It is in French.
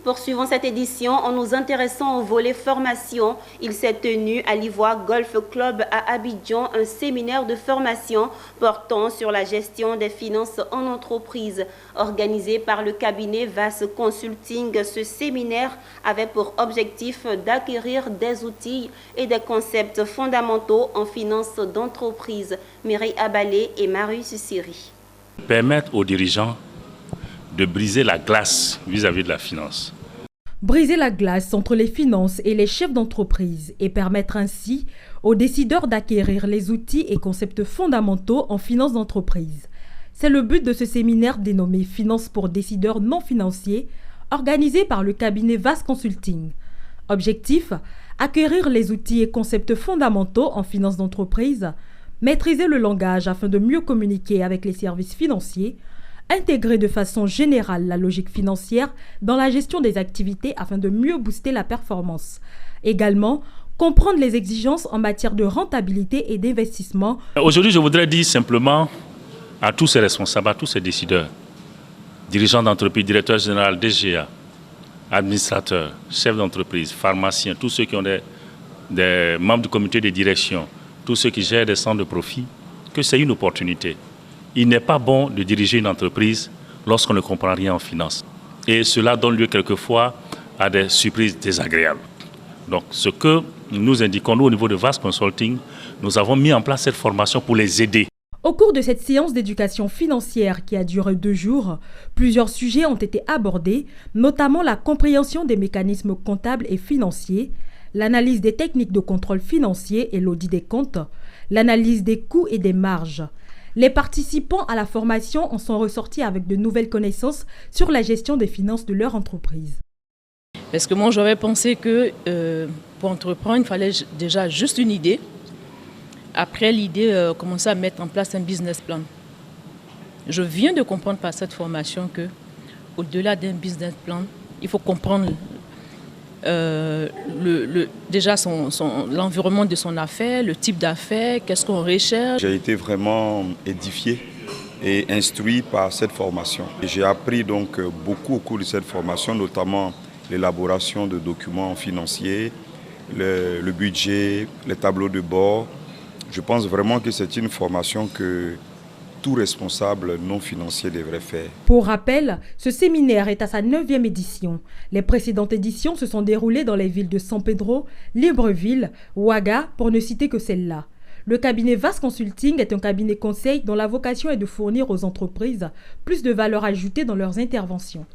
Poursuivons cette édition en nous intéressant au volet formation. Il s'est tenu à l'Ivoire Golf Club à Abidjan un séminaire de formation portant sur la gestion des finances en entreprise. Organisé par le cabinet VAS Consulting, ce séminaire avait pour objectif d'acquérir des outils et des concepts fondamentaux en finances d'entreprise. Mireille Abalé et Marius Siri. Permettre aux dirigeants de briser la glace vis-à-vis de la finance. Briser la glace entre les finances et les chefs d'entreprise et permettre ainsi aux décideurs d'acquérir les outils et concepts fondamentaux en finance d'entreprise. C'est le but de ce séminaire dénommé Finance pour décideurs non financiers, organisé par le cabinet VAS Consulting. Objectif, acquérir les outils et concepts fondamentaux en finance d'entreprise, maîtriser le langage afin de mieux communiquer avec les services financiers, intégrer de façon générale la logique financière dans la gestion des activités afin de mieux booster la performance. Également, comprendre les exigences en matière de rentabilité et d'investissement. Aujourd'hui, je voudrais dire simplement à tous ces responsables, à tous ces décideurs, dirigeants d'entreprise, directeurs généraux, DGA, administrateurs, chefs d'entreprise, pharmaciens, tous ceux qui ont des membres du comité de direction, tous ceux qui gèrent des centres de profit, que c'est une opportunité. Il n'est pas bon de diriger une entreprise lorsqu'on ne comprend rien en finance. Et cela donne lieu quelquefois à des surprises désagréables. Donc ce que nous indiquons, nous, au niveau de VAS Consulting, nous avons mis en place cette formation pour les aider. Au cours de cette séance d'éducation financière qui a duré 2 jours, plusieurs sujets ont été abordés, notamment la compréhension des mécanismes comptables et financiers, l'analyse des techniques de contrôle financier et l'audit des comptes, l'analyse des coûts et des marges. Les participants à la formation en sont ressortis avec de nouvelles connaissances sur la gestion des finances de leur entreprise. Parce que moi, j'aurais pensé que pour entreprendre, il fallait déjà juste une idée. Après l'idée, commencer à mettre en place un business plan. Je viens de comprendre par cette formation que, au-delà d'un business plan, il faut comprendre déjà l'environnement de son affaire, le type d'affaires, qu'est-ce qu'on recherche. J'ai été vraiment édifié et instruit par cette formation. J'ai appris donc beaucoup au cours de cette formation, notamment l'élaboration de documents financiers, le budget, les tableaux de bord. Je pense vraiment que c'est une formation que tout responsable non financier devrait faire. Pour rappel, ce séminaire est à sa 9e édition. Les précédentes éditions se sont déroulées dans les villes de San Pedro, Libreville, Ouaga, pour ne citer que celle-là. Le cabinet VAS Consulting est un cabinet conseil dont la vocation est de fournir aux entreprises plus de valeur ajoutée dans leurs interventions.